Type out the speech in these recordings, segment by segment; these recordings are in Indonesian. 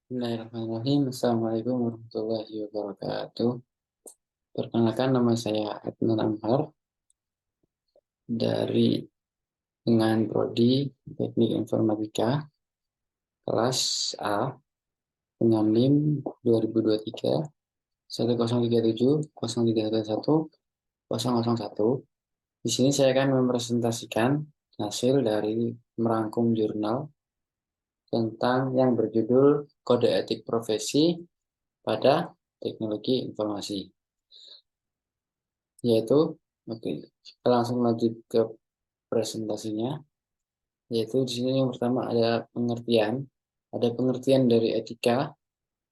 Bismillahirrahmanirrahim. Assalamualaikum warahmatullahi wabarakatuh. Perkenalkan, nama saya Adnan Amhar dari dengan prodi Teknik Informatika kelas A dengan NIM 2023 1037 0311 001. Di sini saya akan mempresentasikan hasil dari merangkum jurnal tentang yang berjudul Kode Etik Profesi pada Teknologi Informasi. Yaitu, oke, kita langsung lanjut ke presentasinya. Yaitu di sini yang pertama ada pengertian dari etika,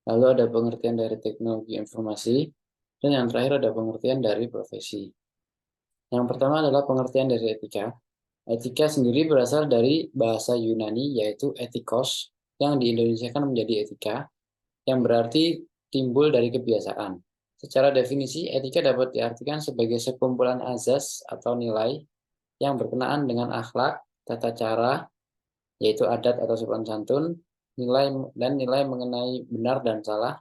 lalu ada pengertian dari teknologi informasi, dan yang terakhir ada pengertian dari profesi. Yang pertama adalah pengertian dari etika. Etika sendiri berasal dari bahasa Yunani yaitu etikos, yang diindonesiakan menjadi etika, yang berarti timbul dari kebiasaan. Secara definisi, etika dapat diartikan sebagai sekumpulan azas atau nilai yang berkenaan dengan akhlak, tata cara, yaitu adat atau sopan santun, nilai mengenai benar dan salah,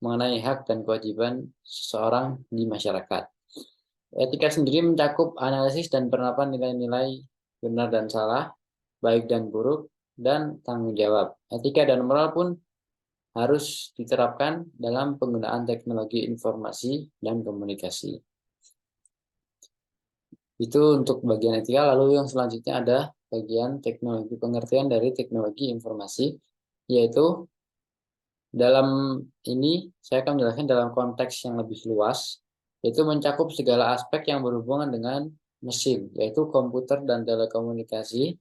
mengenai hak dan kewajiban seseorang di masyarakat. Etika sendiri mencakup analisis dan penerapan nilai-nilai benar dan salah, baik dan buruk, dan tanggung jawab. Etika dan moral pun harus diterapkan dalam penggunaan teknologi informasi dan komunikasi. Itu untuk bagian etika. Lalu yang selanjutnya ada bagian teknologi, pengertian dari teknologi informasi, yaitu dalam ini saya akan menjelaskan dalam konteks yang lebih luas, yaitu mencakup segala aspek yang berhubungan dengan mesin, yaitu komputer dan telekomunikasi,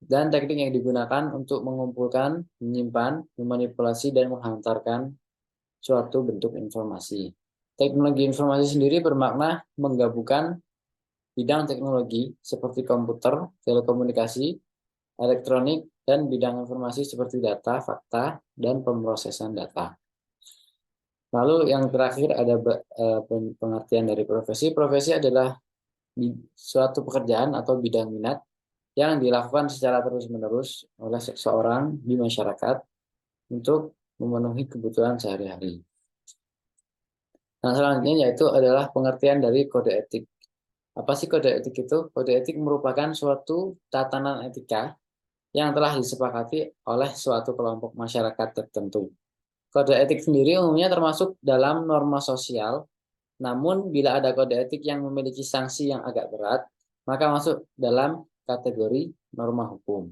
dan teknik yang digunakan untuk mengumpulkan, menyimpan, memanipulasi, dan menghantarkan suatu bentuk informasi. Teknologi informasi sendiri bermakna menggabungkan bidang teknologi seperti komputer, telekomunikasi, elektronik, dan bidang informasi seperti data, fakta, dan pemrosesan data. Lalu yang terakhir ada pengertian dari profesi. Profesi adalah suatu pekerjaan atau bidang minat yang dilakukan secara terus-menerus oleh seseorang di masyarakat untuk memenuhi kebutuhan sehari-hari. Nah, selanjutnya yaitu adalah pengertian dari kode etik. Apa sih kode etik itu? Kode etik merupakan suatu tatanan etika yang telah disepakati oleh suatu kelompok masyarakat tertentu. Kode etik sendiri umumnya termasuk dalam norma sosial, namun bila ada kode etik yang memiliki sanksi yang agak berat, maka masuk dalam kategori norma hukum.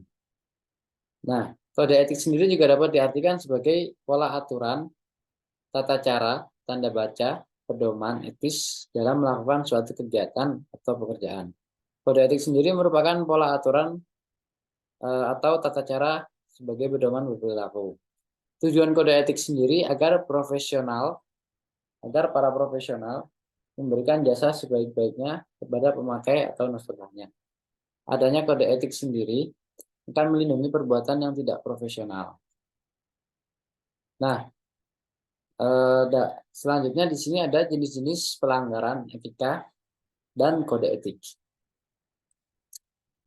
Nah, kode etik sendiri juga dapat diartikan sebagai pola aturan, tata cara, tanda baca, pedoman etis dalam melakukan suatu kegiatan atau pekerjaan. Kode etik sendiri merupakan pola aturan atau tata cara sebagai pedoman berperilaku. Tujuan kode etik sendiri agar para profesional memberikan jasa sebaik-baiknya kepada pemakai atau nasabahnya. Adanya kode etik sendiri akan melindungi perbuatan yang tidak profesional. Nah, selanjutnya di sini ada jenis-jenis pelanggaran etika dan kode etik,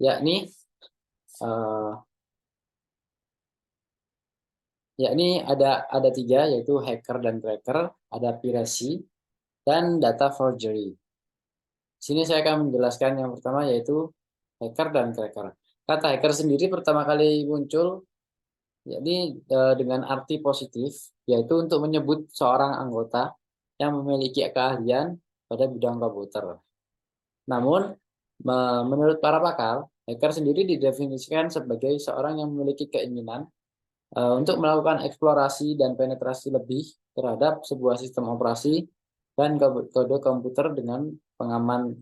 yakni uh, ada tiga, yaitu hacker dan cracker, ada piracy, dan data forgery. Sini saya akan menjelaskan yang pertama, yaitu hacker dan cracker. Kata hacker sendiri pertama kali muncul dengan arti positif, yaitu untuk menyebut seorang anggota yang memiliki keahlian pada bidang komputer. Namun, menurut para pakar, hacker sendiri didefinisikan sebagai seorang yang memiliki keinginan untuk melakukan eksplorasi dan penetrasi lebih terhadap sebuah sistem operasi dan kode komputer dengan pengaman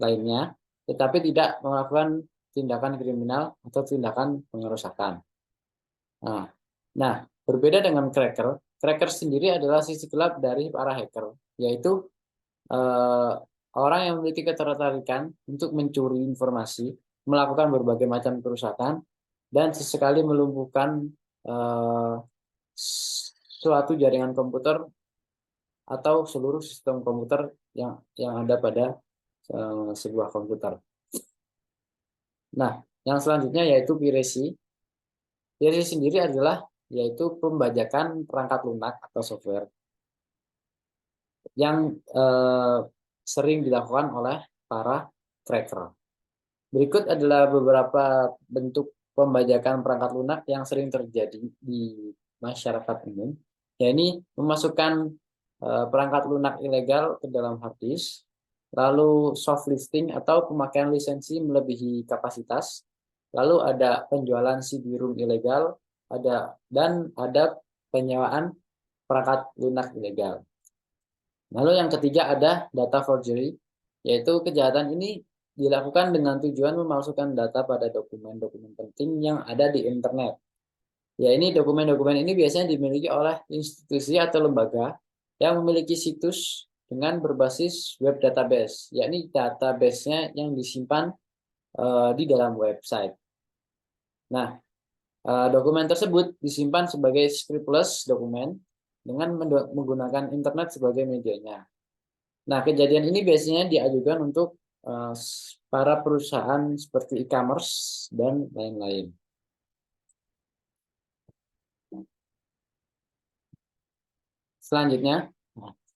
lainnya, tetapi tidak melakukan tindakan kriminal atau tindakan pengerusakan. Nah, berbeda dengan cracker, cracker sendiri adalah sisi gelap dari para hacker, yaitu orang yang memiliki ketertarikan untuk mencuri informasi, melakukan berbagai macam kerusakan, dan sesekali melumpuhkan suatu jaringan komputer atau seluruh sistem komputer yang ada pada sebuah komputer. Nah, Yang selanjutnya yaitu piracy. Piracy sendiri adalah yaitu pembajakan perangkat lunak atau software yang sering dilakukan oleh para cracker. Berikut adalah beberapa bentuk pembajakan perangkat lunak yang sering terjadi di masyarakat umum, yaitu memasukkan perangkat lunak ilegal ke dalam hard disk, lalu soft listing atau pemakaian lisensi melebihi kapasitas, lalu ada penjualan CD-ROM ilegal, dan ada penyewaan perangkat lunak ilegal. Lalu yang ketiga ada data forgery, yaitu kejahatan ini dilakukan dengan tujuan memalsukan data pada dokumen-dokumen penting yang ada di internet. Ya, ini dokumen-dokumen ini biasanya dimiliki oleh institusi atau lembaga yang memiliki situs dengan berbasis web database, yakni database-nya yang disimpan di dalam website. Nah, dokumen tersebut disimpan sebagai scriptless dokumen dengan menggunakan internet sebagai medianya. Nah, kejadian ini biasanya diajukan untuk para perusahaan seperti e-commerce dan lain-lain. Selanjutnya,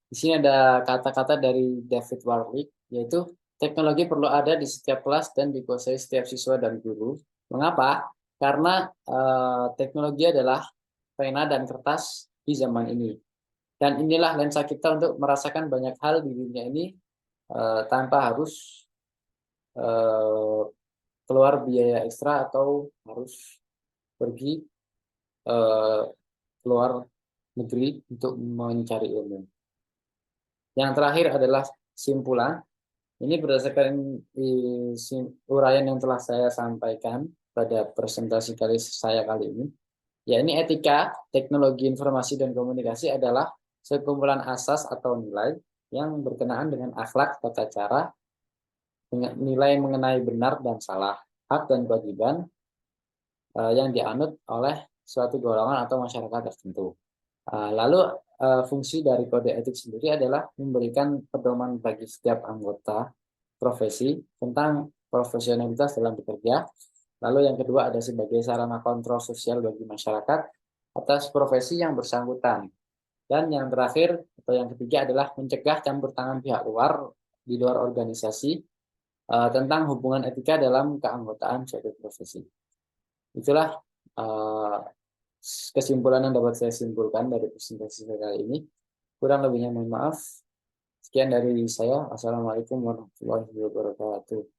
di sini ada kata-kata dari David Warwick, yaitu teknologi perlu ada di setiap kelas dan dikuasai setiap siswa dan guru. Mengapa? Karena teknologi adalah pena dan kertas di zaman ini. Dan inilah lensa kita untuk merasakan banyak hal di dunia ini tanpa harus keluar biaya ekstra atau harus pergi keluar negeri untuk mencari ilmu. Yang terakhir adalah simpulan. Ini berdasarkan uraian yang telah saya sampaikan pada presentasi saya kali ini. Ya, ini etika, teknologi informasi dan komunikasi adalah sekumpulan asas atau nilai yang berkenaan dengan akhlak, tata cara, nilai mengenai benar dan salah, hak dan kewajiban yang dianut oleh suatu golongan atau masyarakat tertentu. Lalu fungsi dari kode etik sendiri adalah memberikan pedoman bagi setiap anggota profesi tentang profesionalitas dalam bekerja. Lalu yang kedua ada sebagai sarana kontrol sosial bagi masyarakat atas profesi yang bersangkutan. Dan yang terakhir atau yang ketiga adalah mencegah campur tangan pihak luar di luar organisasi tentang hubungan etika dalam keanggotaan suatu profesi. Itulah kesimpulan yang dapat saya simpulkan dari presentasi saya kali ini. Kurang lebihnya mohon maaf. Sekian dari saya. Assalamualaikum warahmatullahi wabarakatuh.